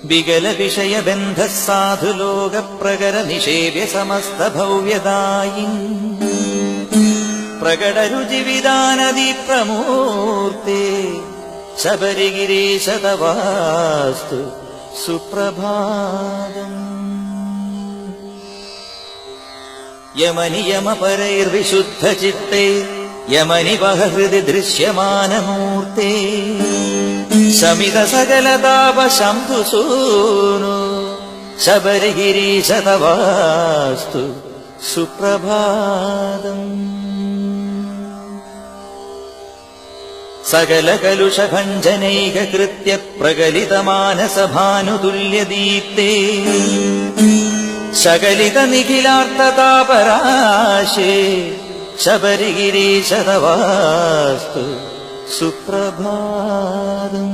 വികല വിഷയബന്ധ സാധുലോകപ്രകര നിഷേവ്യ സമസ്ത ഭവ്യദായി പ്രകടരുചിവിധാനദി പ്രമൂർത്തേ ശബരിഗിരീശ തവാസ്തു സുപ്രഭാതം. യമനിയമപരൈർവിശുദ്ധചിത്തേ യമനിവഹ ഹൃദി ദൃശ്യമാനമൂർത്തേ ശമിതസകലതാപശംഭുസൂനു ശബരിഗിരീശ തവാസ്തു സുപ്രഭാതം. സകലകലുഷഭഞ്ജനൈകകൃത്യ പ്രകലിതമാനസഭാനുതുല്യദീപ്തേ ശകലിതനിഖിലാർത്തതാപരാശേ ശബരിഗിരീശ തവാസ്തു സുപ്രഭാതം.